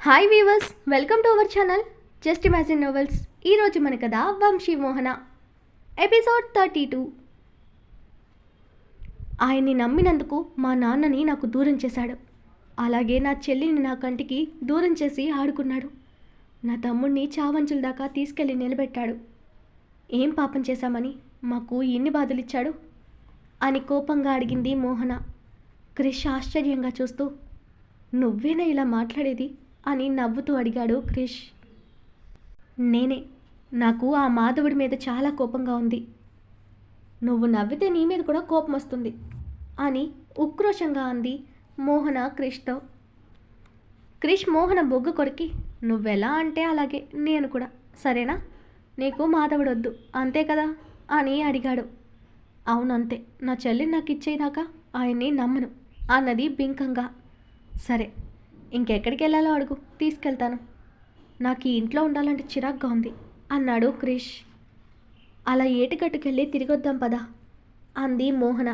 Hi weavers, welcome to our channel just imagine novels. ఈరోజు మన కథ వంశీ మోహన, ఎపిసోడ్ 32. ఆయన్ని నమ్మినందుకు మా నాన్నని నాకు దూరం చేశాడు. అలాగే నా చెల్లిని నా కంటికి దూరం చేసి ఆడుకున్నాడు. నా తమ్ముడిని చావంచుల దాకా తీసుకెళ్లి నిలబెట్టాడు. ఏం పాపం చేశామని మాకు ఇన్ని బాధలిచ్చాడు అని కోపంగా అడిగింది మోహన. క్రిష్ ఆశ్చర్యంగా చూస్తూ, నువ్వేనా ఇలా మాట్లాడేది అని నవ్వుతూ అడిగాడు క్రిష్. నేనే. నాకు ఆ మాధవుడి మీద చాలా కోపంగా ఉంది. నువ్వు నవ్వితే నీ మీద కూడా కోపం వస్తుంది అని ఉక్రోషంగా అంది మోహన క్రిష్తో. క్రిష్ మోహన బొగ్గు కొరికి, నువ్వెలా అంటే అలాగే నేను కూడా, సరేనా? నీకు మాధవుడు వద్దు అంతే కదా అని అడిగాడు. అవునంతే, నా చెల్లిని నాకు ఇచ్చేదాకా ఆయన్ని నమ్మను అన్నది బింకంగా. సరే, ఇంకెక్కడికి వెళ్ళాలో అడుగు, తీసుకెళ్తాను. నాకు ఈ ఇంట్లో ఉండాలంటే చిరాగ్గా ఉంది అన్నాడు క్రిష్. అలా ఏటిగట్టుకెళ్ళి తిరిగొద్దాం పదా అంది మోహన.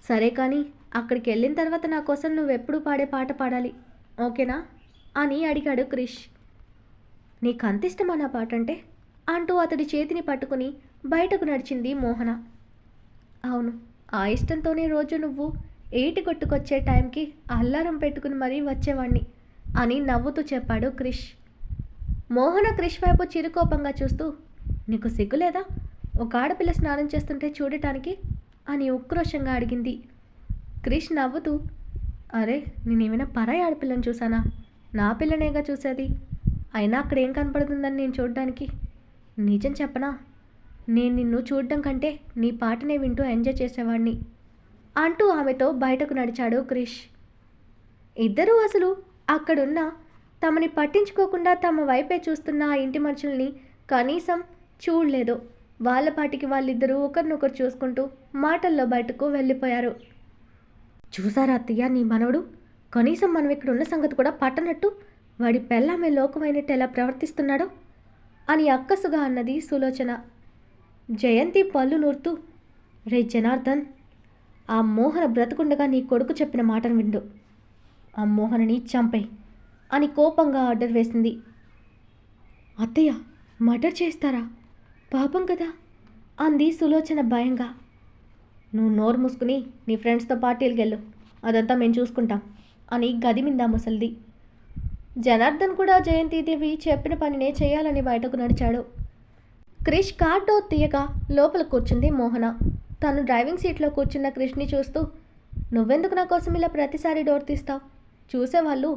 సరే, కానీ అక్కడికి వెళ్ళిన తర్వాత నా కోసం నువ్వెప్పుడు పాడే పాట పాడాలి, ఓకేనా అని అడిగాడు క్రిష్. నీకు అంత ఇష్టమా నా పాట అంటే అంటూ అతడి చేతిని పట్టుకుని బయటకు నడిచింది మోహన. అవును, ఆ ఇష్టంతోనే రోజు నువ్వు ఏటి కొట్టుకొచ్చే టైంకి అల్లారం పెట్టుకుని మరీ వచ్చేవాణ్ణి అని నవ్వుతూ చెప్పాడు క్రిష్. మోహన క్రిష్ వైపు చిరుకోపంగా చూస్తూ, నీకు సిగ్గులేదా ఒక ఆడపిల్ల స్నానం చేస్తుంటే చూడటానికి అని ఉక్రోషంగా అడిగింది. క్రిష్ నవ్వుతూ, అరే, నేనేమైనా పరాయి ఆడపిల్లని చూసానా? నా పిల్లనేగా చూసేది. అయినా అక్కడ ఏం కనపడుతుందని నేను చూడడానికి? నిజం చెప్పనా, నేను నిన్ను చూడడం కంటే నీ పాటనే వింటూ ఎంజాయ్ చేసేవాడిని అంటూ ఆమెతో బయటకు నడిచాడు క్రిష్. ఇద్దరూ అసలు అక్కడున్న తమని పట్టించుకోకుండా తమ వైపే చూస్తున్న ఆ ఇంటి మనుషుల్ని కనీసం చూడలేదు. వాళ్ళపాటికి వాళ్ళిద్దరూ ఒకరినొకరు చూసుకుంటూ మాటల్లో బయటకు వెళ్ళిపోయారు. చూసారా అత్తయ్య, నీ మనవడు కనీసం మనం ఇక్కడ ఉన్న సంగతి కూడా పట్టనట్టు వాడి పెళ్ళామే లోకమైనట్టు ఎలా ప్రవర్తిస్తున్నాడో అని అక్కసుగా అన్నది సులోచన. జయంతి పళ్ళు నూరుతూ, రే జనార్దన్, ఆ మోహన బ్రతుకుండగా నీ కొడుకు చెప్పిన మాటను విండు. ఆ మోహనని చంపేయ్ అని కోపంగా ఆర్డర్ వేసింది. అత్తయ్య, మర్డర్ చేస్తారా? పాపం కదా అంది సులోచన భయంగా. నువ్వు నోరు మూసుకుని నీ ఫ్రెండ్స్తో పార్టీలకు వెళ్ళు, అదంతా మేము చూసుకుంటాం అని గదిమిందా ముసల్ది. జనార్దన్ కూడా జయంతిదేవి చెప్పిన పనినే చేయాలని బయటకు నడిచాడు. క్రిష్ కార్ డోర్ తీయగా లోపల కూర్చుంది మోహన. తను డ్రైవింగ్ సీట్లో కూర్చున్న క్రిష్ని చూస్తూ, నువ్వెందుకు నా కోసం ఇలా ప్రతిసారి డోర్ తీస్తావు? చూసేవాళ్ళు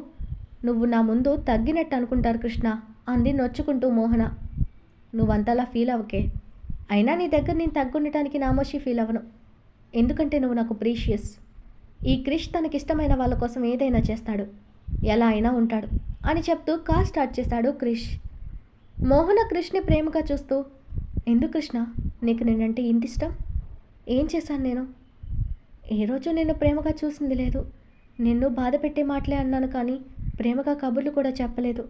నువ్వు నా ముందు తగ్గినట్టు అనుకుంటారు కృష్ణ అంది నొచ్చుకుంటూ మోహన. నువ్వంతలా ఫీల్ అవ్వకే. అయినా నీ దగ్గర నేను తగ్గుండటానికి నామోషి ఫీల్ అవ్వను, ఎందుకంటే నువ్వు నాకు ప్రీషియస్. ఈ క్రిష్ తనకిష్టమైన వాళ్ళ కోసం ఏదైనా చేస్తాడు, ఎలా అయినా ఉంటాడు అని చెప్తూ కార్ స్టార్ట్ చేశాడు క్రిష్. మోహన క్రిష్ని ప్రేమగా చూస్తూ, ఎందుకు కృష్ణ నీకు నేనంటే ఇంత ఇష్టం? ఏం చేశాను నేను? ఏ రోజు నేను ప్రేమగా చూసింది లేదు. నిన్ను బాధ పెట్టే మాటలే అన్నాను, కానీ ప్రేమగా కబుర్లు కూడా చెప్పలేదు.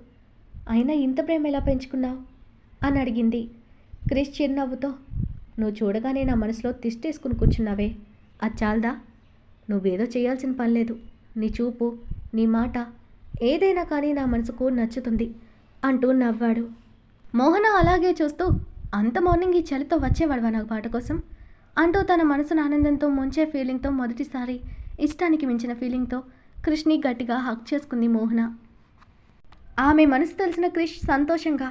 అయినా ఇంత ప్రేమ ఎలా పెంచుకున్నావు అని అడిగింది. క్రిష్ చిరునవ్వుతో, నువ్వు చూడగానే నా మనసులో తిష్టేసుకుని కూర్చున్నావే, అది చాలదా? నువ్వేదో చేయాల్సిన పని లేదు. నీ చూపు, నీ మాట ఏదైనా కానీ నా మనసుకు నచ్చుతుంది అంటూ నవ్వాడు. మోహన అలాగే చూస్తూ, అంత మార్నింగ్ ఈ చలితో వచ్చేవాడువా నాకు పాట కోసం అంటూ తన మనసును ఆనందంతో ముంచే ఫీలింగ్తో, మొదటిసారి ఇష్టానికి మించిన ఫీలింగ్తో క్రిష్ని గట్టిగా హక్ చేసుకుంది మోహన. ఆమె మనసు తెలిసిన క్రిష్ సంతోషంగా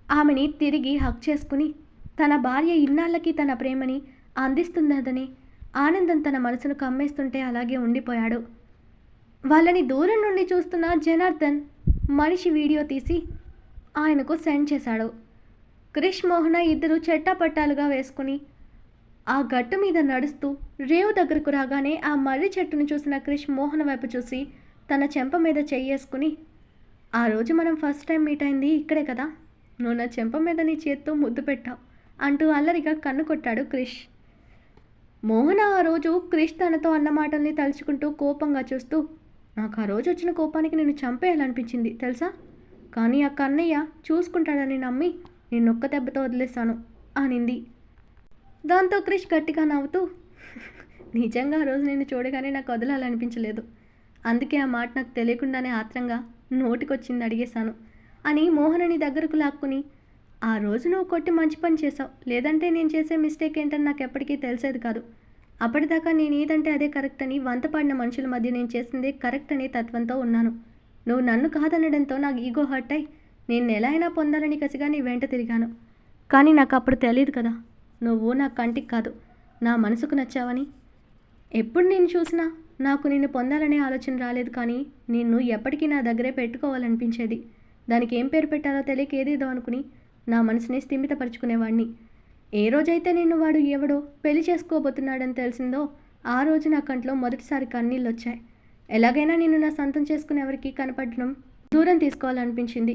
ఆమెని తిరిగి హక్ చేసుకుని తన భార్య ఇన్నాళ్ళకి తన ప్రేమని అందిస్తున్నదని ఆనందం తన మనసును కమ్మేస్తుంటే అలాగే ఉండిపోయాడు. వాళ్ళని దూరం నుండి చూస్తున్న జనార్దన్ మనిషి వీడియో తీసి ఆయనకు సెండ్ చేశాడు. క్రిష్ మోహన ఇద్దరు చెట్టాపట్టాలుగా వేసుకుని ఆ గట్టు మీద నడుస్తూ రేవు దగ్గరకు రాగానే ఆ మర్రి చెట్టును చూసిన క్రిష్ మోహన వైపు చూసి తన చెంప మీద చెయ్యేసుకుని, ఆ రోజు మనం ఫస్ట్ టైం మీట్ అయింది ఇక్కడే కదా, నువ్వు నా చెంప మీద నీ చేత్తో ముద్దు పెట్టావు అంటూ అల్లరిగా కన్ను కొట్టాడు క్రిష్. మోహన ఆ రోజు క్రిష్ తనతో అన్న మాటల్ని తలుచుకుంటూ కోపంగా చూస్తూ, నాకు ఆ రోజు వచ్చిన కోపానికి నేను చంపేయాలనిపించింది తెలుసా, కానీ ఆ కన్నయ్య చూసుకుంటాడని నమ్మి నిన్నొక్క దెబ్బతో వదిలేశాను అనింది. దాంతో క్రిష్ గట్టిగా నవ్వుతూ, నిజంగా ఆ రోజు నేను చూడగానే నాకు వదలాలనిపించలేదు, అందుకే ఆ మాట నాకు తెలియకుండానే ఆత్రంగా నోటికొచ్చింది అడిగేశాను అని మోహనని దగ్గరకు లాక్కుని, ఆ రోజు నువ్వు కొట్టి మంచి పని చేసావు, లేదంటే నేను చేసే మిస్టేక్ ఏంటని నాకు ఎప్పటికీ తెలిసేది కాదు. అప్పటిదాకా నేను ఏదంటే అదే కరెక్ట్ అని వంతపాడిన మనుషుల మధ్య నేను చేసిందే కరెక్ట్ అనే తత్వంతో ఉన్నాను. నువ్వు నన్ను కాదనడంతో నాకు ఈగో హర్ట్ అయి నేను ఎలా అయినా పొందాలని కసిగా నీ వెంట తిరిగాను. కానీ నాకు అప్పుడు తెలియదు కదా, నువ్వు నా కంటికి కాదు నా మనసుకు నచ్చావని. ఎప్పుడు నేను చూసినా నాకు నిన్ను పొందాలనే ఆలోచన రాలేదు, కానీ నిన్ను ఎప్పటికీ నా దగ్గరే పెట్టుకోవాలనిపించేది. దానికి ఏం పేరు పెట్టాలో తెలియక ఏదేదో అనుకుని నా మనసుని స్థిమితపరుచుకునేవాడిని. ఏ రోజైతే నిన్ను వాడు ఎవడో పెళ్లి చేసుకోబోతున్నాడని తెలిసిందో ఆ రోజు నా కంట్లో మొదటిసారి కన్నీళ్ళు వచ్చాయి. ఎలాగైనా నిన్ను నా సొంతం చేసుకుని ఎవరికి కనపడడం దూరం తీసుకోవాలనిపించింది.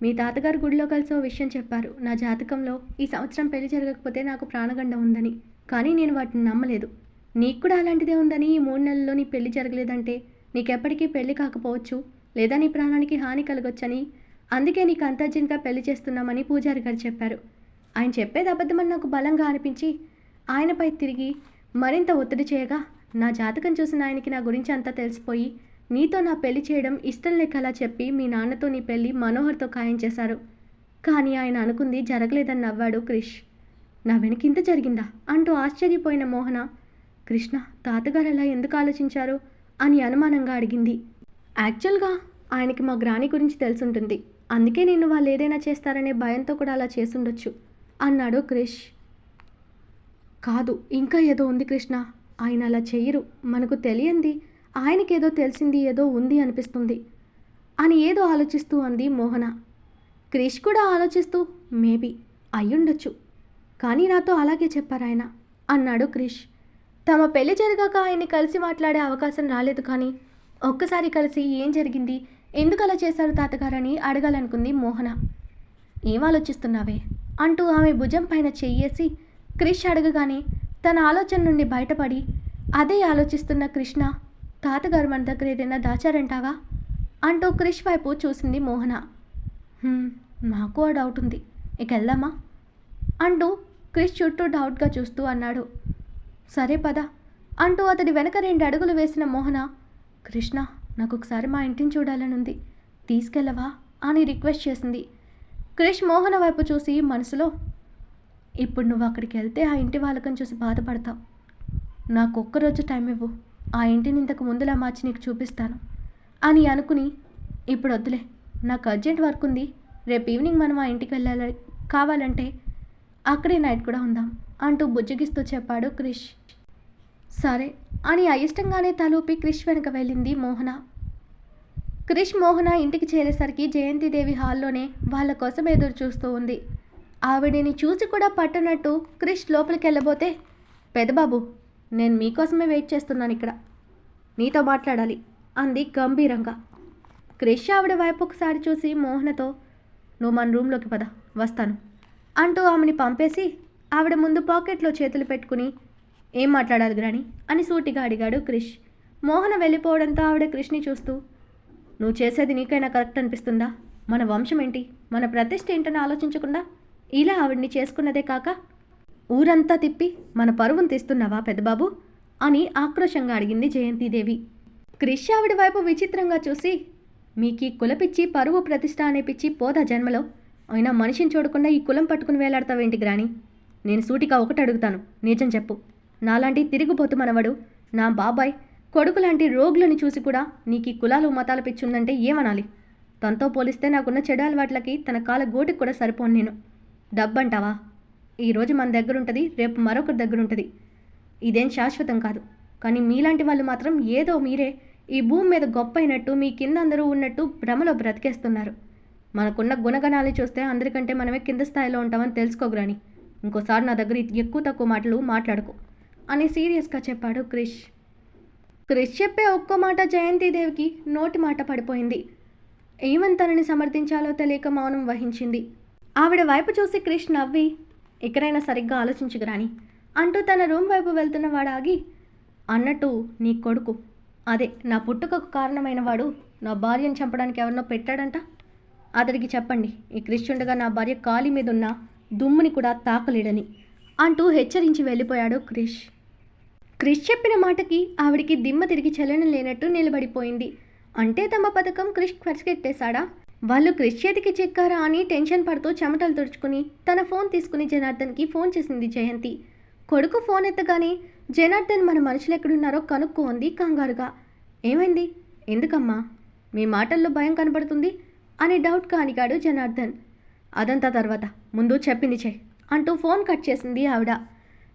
మీ తాతగారు గుడిలో కలిసి ఓ విషయం చెప్పారు. నా జాతకంలో ఈ సంవత్సరం పెళ్లి జరగకపోతే నాకు ప్రాణగండం ఉందని. కానీ నేను వాటిని నమ్మలేదు. నీకు కూడా అలాంటిదే ఉందని, ఈ 3 నెలల్లో నీ పెళ్లి జరగలేదంటే నీకెప్పటికీ పెళ్లి కాకపోవచ్చు, లేదా నీ ప్రాణానికి హాని కలగొచ్చని, అందుకే నీకు అంత అర్జెంట్గా పెళ్లి చేస్తున్నామని పూజారి గారు చెప్పారు. ఆయన చెప్పేది అబద్ధమని నాకు బలంగా అనిపించి ఆయనపై తిరిగి మరింత ఒత్తిడి చేయగా, నా జాతకం చూసిన ఆయనకి నా గురించి అంతా తెలిసిపోయి నీతో నా పెళ్లి చేయడం ఇష్టం లేకలా చెప్పి మీ నాన్నతో నీ పెళ్లి మనోహర్తో ఖాయం చేశారు. కానీ ఆయన అనుకుంది జరగలేదని నవ్వాడు క్రిష్. నా వెనకింత జరిగిందా అంటూ ఆశ్చర్యపోయిన మోహన, కృష్ణ తాతగారు అలా ఎందుకు ఆలోచించారు అని అనుమానంగా అడిగింది. యాక్చువల్గా ఆయనకి మా గ్రాని గురించి తెలుసుంటుంది, అందుకే నిన్ను వాళ్ళు ఏదైనా చేస్తారనే భయంతో కూడా అలా చేసుండొచ్చు అన్నాడు క్రిష్. కాదు, ఇంకా ఏదో ఉంది కృష్ణ, ఆయన అలా చెయ్యరు. మనకు తెలియంది ఆయనకేదో తెలిసింది, ఏదో ఉంది అనిపిస్తుంది అని ఏదో ఆలోచిస్తూ అంది మోహన. క్రిష్ కూడా ఆలోచిస్తూ మేబీ అయ్యుండొచ్చు, కానీ నాతో అలాగే చెప్పారు ఆయన అన్నాడు క్రిష్. తమ పెళ్లి జరగాక ఆయన్ని కలిసి మాట్లాడే అవకాశం రాలేదు, కానీ ఒక్కసారి కలిసి ఏం జరిగింది, ఎందుకు అలా చేశారు తాతగారని అడగాలనుకుంది మోహన. ఏం ఆలోచిస్తున్నావే అంటూ ఆమె భుజం పైన చెయ్యేసి క్రిష్ అడగగానే తన ఆలోచన నుండి బయటపడి అదే ఆలోచిస్తున్న కృష్ణ, తాతగారు మన దగ్గర ఏదైనా దాచారంటావా అంటూ క్రిష్ వైపు చూసింది మోహన. నాకు ఆ డౌట్ ఉంది, ఇక వెళ్దామా అంటూ క్రిష్ చుట్టూ డౌట్గా చూస్తూ అన్నాడు. సరే పద అంటూ అతడి వెనక 2 అడుగులు వేసిన మోహన, కృష్ణ నాకు ఒకసారి మా ఇంటిని చూడాలని ఉంది, తీసుకెళ్ళవా అని రిక్వెస్ట్ చేసింది. క్రిష్ మోహన వైపు చూసి మనసులో, ఇప్పుడు నువ్వు అక్కడికి వెళ్తే ఆ ఇంటి వాళ్ళకం చూసి బాధపడతావు, నాకు ఒక్కరోజు టైం ఇవ్వు, ఆ ఇంటిని ఇంతకు ముందులా మార్చి నీకు చూపిస్తాను అని అనుకుని, ఇప్పుడు వద్దులే నాకు అర్జెంట్ వర్క్ ఉంది, రేపు ఈవినింగ్ మనం ఆ ఇంటికి వెళ్ళాలి, కావాలంటే అక్కడే నైట్ కూడా ఉందాం అంటూ బుజ్జగిస్తూ చెప్పాడు క్రిష్. సరే అని అయిష్టంగానే తలూపి క్రిష్ వెనక వెళ్ళింది మోహన. క్రిష్ మోహన ఇంటికి చేరేసరికి జయంతిదేవి హాల్లోనే వాళ్ళ కోసం ఎదురు చూస్తూ ఉంది. ఆవిడని చూసి కూడా పట్టనట్టు క్రిష్ లోపలికి వెళ్ళబోతే, పెదబాబు నేను మీకోసమే వెయిట్ చేస్తున్నాను, ఇక్కడ నీతో మాట్లాడాలి అంది గంభీరంగా. క్రిష్ ఆవిడ వైపు ఒకసారి చూసి మోహనతో, నువ్వు మన రూమ్లోకి పద, వస్తాను అంటూ ఆమెని పంపేసి ఆవిడ ముందు పాకెట్లో చేతులు పెట్టుకుని, ఏం మాట్లాడాలి గ్రాని అని సూటిగా అడిగాడు క్రిష్. మోహన వెళ్ళిపోవడంతో ఆవిడ క్రిష్ని చూస్తూ, నువ్వు చేసేది నీకైనా కరెక్ట్ అనిపిస్తుందా? మన వంశం ఏంటి, మన ప్రతిష్ఠ ఏంటని ఆలోచించకుండా ఇలా ఆవిడ్ని చేసుకున్నదే కాక ఊరంతా తిప్పి మన పరువును తీస్తున్నావా పెద్దబాబు అని ఆక్రోశంగా అడిగింది జయంతిదేవి. క్రిష్ ఆవిడ వైపు విచిత్రంగా చూసి, మీకు ఈ కులపిచ్చి పరువు ప్రతిష్ఠ అనే పిచ్చి పోదా జన్మలో, అయినా మనిషిని చూడకుండా ఈ కులం పట్టుకుని వేలాడతావేంటి గ్రాని? నేను సూటిగా ఒకటి అడుగుతాను, నిజం చెప్పు. నాలాంటి తిరిగిపోతు మనవడు, నా బాబాయ్ కొడుకు లాంటి రోగులని చూసి కూడా నీకు ఈ కులాలు మతాల పిచ్చి ఉందంటే ఏమనాలి? తనతో పోలిస్తే నాకున్న చెడు అలవాట్లకి తన కాల గోటికి కూడా సరిపోను నేను. డబ్బంటావా? ఈరోజు మన దగ్గర ఉంటుంది, రేపు మరొకరి దగ్గర ఉంటుంది, ఇదేం శాశ్వతం కాదు. కానీ మీలాంటి వాళ్ళు మాత్రం ఏదో మీరే ఈ భూమి మీద గొప్ప అయినట్టు, మీ కింద అందరూ ఉన్నట్టు భ్రమలో బ్రతికేస్తున్నారు. మనకున్న గుణగణాలు చూస్తే అందరికంటే మనమే కింద స్థాయిలో ఉంటామని తెలుసుకోగ్రాని. ఇంకోసారి నా దగ్గర ఎక్కువ తక్కువ మాటలు మాట్లాడుకో అని సీరియస్గా చెప్పాడు క్రిష్. క్రిష్ చెప్పే ఒక్కో మాట జయంతిదేవికి నోటి మాట పడిపోయింది. ఏమని తనని సమర్థించాలో తెలియక మౌనం వహించింది. ఆవిడ వైపు చూసి క్రిష్ నవ్వి, ఎక్కడైనా సరిగ్గా ఆలోచించుకురాని అంటూ తన రూమ్ వైపు వెళ్తున్న వాడు ఆగి, అన్నట్టు నీ కొడుకు, అదే నా పుట్టుకకు కారణమైన వాడు నా భార్యను చంపడానికి ఎవరినో పెట్టాడంట, అతడికి చెప్పండి ఈ క్రిష్ ఉండగా నా భార్య కాలి మీద ఉన్న దుమ్ముని కూడా తాకలేడని అంటూ హెచ్చరించి వెళ్ళిపోయాడు క్రిష్. క్రిష్ చెప్పిన మాటకి ఆవిడికి దిమ్మ తిరిగి చలనం లేనట్టు నిలబడిపోయింది. అంటే తమ పథకం క్రిష్ పసిగట్టేశాడా? వాళ్ళు క్రిష్ చేతికి చిక్కారా అని టెన్షన్ పడుతూ చెమటలు తుడుచుకుని తన ఫోన్ తీసుకుని జనార్దన్కి ఫోన్ చేసింది జయంతి. కొడుకు ఫోన్ ఎత్తగానే జనార్దన్ మన మనుషులు ఎక్కడున్నారో కనుక్కో అంది కంగారుగా. ఏమైంది? ఎందుకమ్మా మీ మాటల్లో భయం కనబడుతుంది అని డౌట్గా అడిగాడు జనార్దన్. అదంతా తర్వాత, ముందు చెప్పింది చెయ్యి అంటూ ఫోన్ కట్ చేసింది ఆవిడ.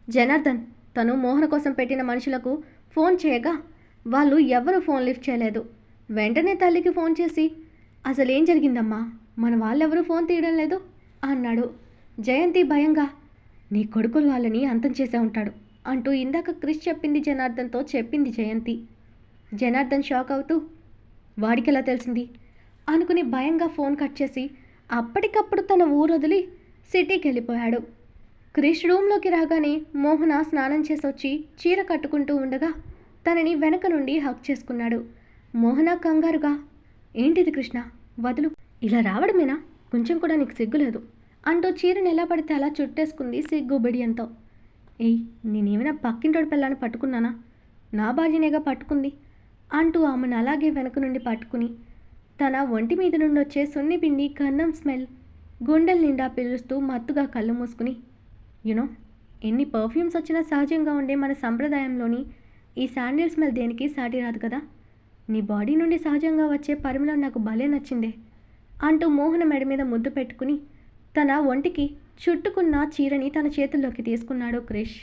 జనార్దన్ తను మోహన కోసం పెట్టిన మనుషులకు ఫోన్ చేయగా వాళ్ళు ఎవరూ ఫోన్ లిఫ్ట్ చేయలేదు. వెంటనే తల్లికి ఫోన్ చేసి అసలేం జరిగిందమ్మా, మన వాళ్ళెవరూ ఫోన్ తీయడం లేదు అన్నాడు. జయంతి భయంగా నీ కొడుకులు వాళ్ళని అంతం చేసే ఉంటాడు అంటూ ఇందాక క్రిష్ చెప్పింది జనార్దన్తో చెప్పింది జయంతి. జనార్దన్ షాక్ అవుతూ వాడికెలా తెలిసింది అనుకుని భయంగా ఫోన్ కట్ చేసి అప్పటికప్పుడు తన ఊరొదిలి సిటీకి వెళ్ళిపోయాడు. క్రిష్ రూమ్లోకి రాగానే మోహన స్నానం చేసొచ్చి చీర కట్టుకుంటూ ఉండగా తనని వెనక నుండి హక్ చేసుకున్నాడు. మోహన కంగారుగా ఏంటిది కృష్ణ, వదులు, ఇలా రావడమేనా, కొంచెం కూడా నీకు సిగ్గులేదు అంటూ చీరను ఎలా పడితే అలా చుట్టేసుకుంది సిగ్గు బిడియంతో. ఏయ్, నేనేమైనా పక్కింటోడి పిల్లని పట్టుకున్నానా? నా భార్యనేగా పట్టుకుంది అంటూ ఆమెను అలాగే వెనక నుండి పట్టుకుని తన ఒంటి మీద నుండి వచ్చే సున్ని పిండి గంధం స్మెల్ గుండెల నిండా పిలుస్తూ మత్తుగా కళ్ళు మూసుకుని యునో, ఎన్ని పర్ఫ్యూమ్స్ వచ్చినా సహజంగా ఉండే మన సంప్రదాయంలోని ఈ శాండిల్ స్మెల్ దేనికి సాటి రాదు కదా. నీ బాడీ నుండి సహజంగా వచ్చే పరిమళం నాకు భలే నచ్చిందే అంటూ మోహన మెడ మీద ముద్దు పెట్టుకుని తన ఒంటికి చుట్టుకున్న చీరని తన చేతుల్లోకి తీసుకున్నాడు క్రిష్.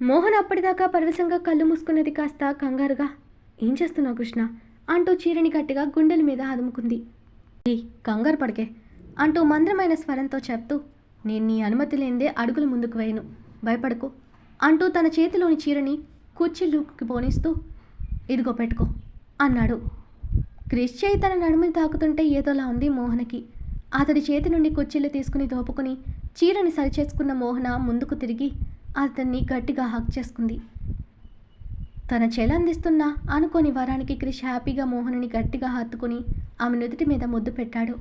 మోహన్ అప్పటిదాకా పరవశంగా కళ్ళు మూసుకున్నది కాస్త కంగారుగా ఏం చేస్తున్నావు కృష్ణ అంటూ చీరని గట్టిగా గుండెల మీద అదుముకుంది. ఈ కంగారు పడకే అంటూ మంద్రమైన స్వరంతో చెప్తూ నేను నీ అనుమతి లేనిదే అడుగులు ముందుకు వేయను, భయపడకు అంటూ తన చేతిలోని చీరని కుర్చీలోకి పోనిస్తూ ఇదిగో పెట్టుకో అన్నాడు. క్రిష్ చేయి తన నడుముని తాకుతుంటే ఏదోలా ఉంది మోహనకి. అతడి చేతి నుండి కుర్చీలు తీసుకుని దోపుకుని చీరని సరిచేసుకున్న మోహన ముందుకు తిరిగి అతన్ని గట్టిగా హక్ చేసుకుంది. తన చెలందిస్తున్న అనుకోని వరానికి క్రిష్ హ్యాపీగా మోహనని గట్టిగా హత్తుకుని ఆమె నుదుటి మీద ముద్దు పెట్టాడు.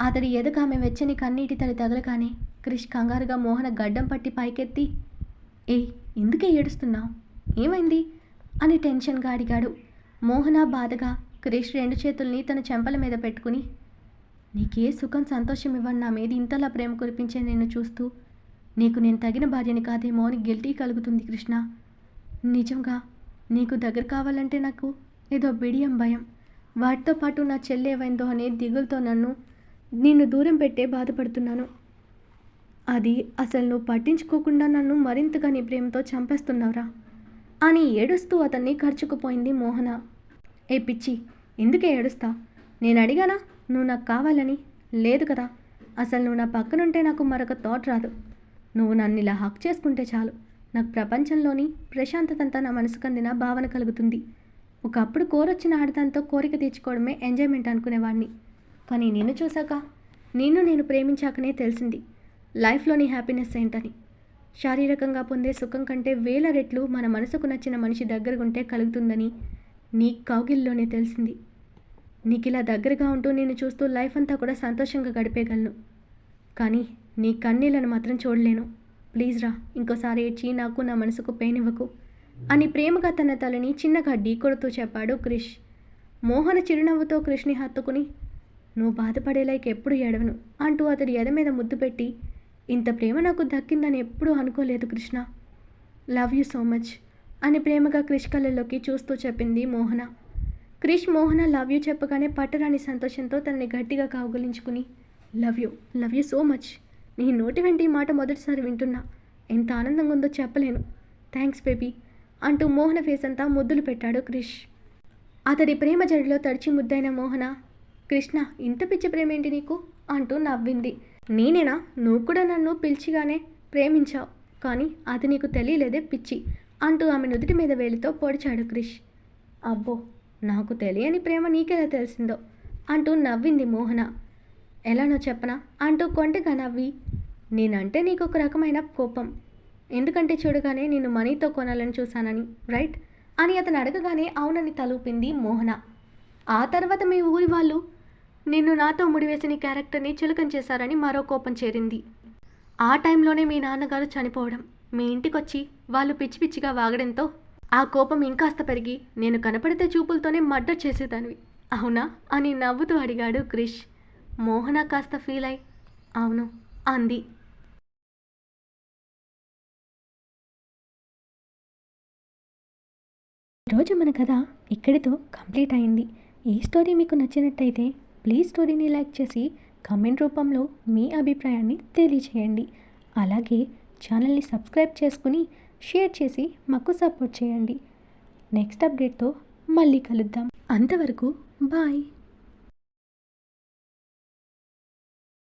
అతడి ఎదుగు ఆమె వెచ్చని కన్నీటి తడి తగలగానే క్రిష్ కంగారుగా మోహన గడ్డం పట్టి పైకెత్తి ఏయ్, ఎందుకే ఏడుస్తున్నావు, ఏమైంది అని టెన్షన్గా అడిగాడు. మోహన బాధగా క్రిష్ రెండు చేతుల్ని తన చెంపల మీద పెట్టుకుని నీకే సుఖం సంతోషం ఇవ్వని నా మీద ఇంతలా ప్రేమ కురిపించే నేను చూస్తూ నీకు నేను తగిన భార్యని కాదేమో అని గిల్టీ కలుగుతుంది కృష్ణ. నిజంగా నీకు దగ్గర కావాలంటే నాకు ఏదో బిడియం భయం, వాటితో పాటు నా చెల్లి ఏమైందో అనే దిగులతో నిన్ను దూరం పెట్టే బాధపడుతున్నాను. అది అసలు నువ్వు పట్టించుకోకుండా నన్ను మరింతగా నీ ప్రేమతో చంపేస్తున్నావురా అని ఏడుస్తూ అతన్ని ఖర్చుకుపోయింది మోహన. ఏ పిచ్చి, ఎందుకే ఏడుస్తావు? నేను అడిగానా నువ్వు నాకు కావాలని? లేదు కదా. అసలు నువ్వు నా పక్కనుంటే నాకు మరొక థాట్ రాదు. నువ్వు నన్ను ఇలా హక్ చేసుకుంటే చాలు నాకు ప్రపంచంలోని ప్రశాంతతంతా నా మనసుకు అందిన భావన కలుగుతుంది. ఒకప్పుడు కోరొచ్చిన ఆడదాంతో కోరిక తీర్చుకోవడమే ఎంజాయ్మెంట్ అనుకునేవాడిని. కానీ నిన్ను చూశాక, నేను ప్రేమించాకనే తెలిసింది లైఫ్లోని హ్యాపీనెస్ ఏంటని. శారీరకంగా పొందే సుఖం కంటే వేల రెట్లు మన మనసుకు నచ్చిన మనిషి దగ్గరగుంటే కలుగుతుందని నీ కౌగిల్లోనే తెలిసింది. నీకు ఇలా దగ్గరగా ఉంటూ నేను చూస్తూ లైఫ్ అంతా కూడా సంతోషంగా గడిపేయగలను. కానీ నీ కన్నీళ్ళను మాత్రం చూడలేను. ప్లీజ్ రా, ఇంకోసారి ఏడ్చి నాకు నా మనసుకు పెయిన్ ఇవ్వకు అని ప్రేమగా తన తలని చిన్నగా ఢీకొడుతూ చెప్పాడు క్రిష్. మోహన చిరునవ్వుతో క్రిష్ని హత్తుకుని నువ్వు బాధపడేలా ఎప్పుడు ఏడవను అంటూ అతడి ఎద మీద ముద్దు పెట్టి ఇంత ప్రేమ నాకు దక్కిందని ఎప్పుడూ అనుకోలేదు Krishna, love you so much అని ప్రేమగా క్రిష్ కళ్ళల్లోకి చూస్తూ చెప్పింది మోహన. క్రిష్ మోహన లవ్ యూ చెప్పగానే పట్టరాని సంతోషంతో తనని గట్టిగా కౌగిలించుకుని లవ్ యూ సో మచ్, నీ నోటి వెంట ఈ మాట మొదటిసారి వింటున్నా, ఎంత ఆనందంగా ఉందో చెప్పలేను, థ్యాంక్స్ బేబీ అంటూ మోహన ఫేస్ అంతా ముద్దులు పెట్టాడు క్రిష్. అతడి ప్రేమ జడిలో తడిచి ముద్దైన మోహన కృష్ణ ఇంత పిచ్చి ప్రేమ ఏంటి నీకు అంటూ నవ్వింది. నేనేనా, నువ్వు కూడా నన్ను పిలిచిగానే ప్రేమించావు, కానీ అది నీకు తెలియలేదే పిచ్చి అంటూ ఆమె నుదుటి మీద వేలితో పొడిచాడు క్రిష్. అబ్బో, నాకు తెలియని ప్రేమ నీకెలా తెలిసిందో అంటూ నవ్వింది మోహన. ఎలానో చెప్పనా అంటూ కొంటగా నవ్వి నేనంటే నీకు ఒక రకమైన కోపం, ఎందుకంటే చూడగానే నిన్ను మనీతో కొనాలని చూశానని, రైట్ అని అతను అడగగానే అవునని తలూపింది మోహన. ఆ తర్వాత మీ ఊరి వాళ్ళు నిన్ను నాతో ముడివేసి నీ క్యారెక్టర్ని చులకం చేశారని మరో కోపం చేరింది. ఆ టైంలోనే మీ నాన్నగారు చనిపోవడం, మీ ఇంటికొచ్చి వాళ్ళు పిచ్చి పిచ్చిగా వాగడంతో ఆ కోపం ఇంకాస్త పెరిగి నేను కనపడితే చూపులతోనే మర్డర్ చేసేదానివి అవునా అని నవ్వుతూ అడిగాడు క్రిష్. మోహన కాస్త ఫీల్ అయి అవును అంది. ఈరోజు మన కథ ఇక్కడితో కంప్లీట్ అయింది. ఈ స్టోరీ మీకు నచ్చినట్టయితే ప్లీజ్ స్టోరీని లైక్ చేసి కామెంట్ రూపంలో మీ అభిప్రాయాన్ని తెలియచేయండి. అలాగే ఛానల్ని సబ్స్క్రైబ్ చేసుకుని షేర్ చేసి మాకు సపోర్ట్ చేయండి. నెక్స్ట్ అప్డేట్తో మళ్ళీ కలుద్దాం. అంతవరకు బాయ్.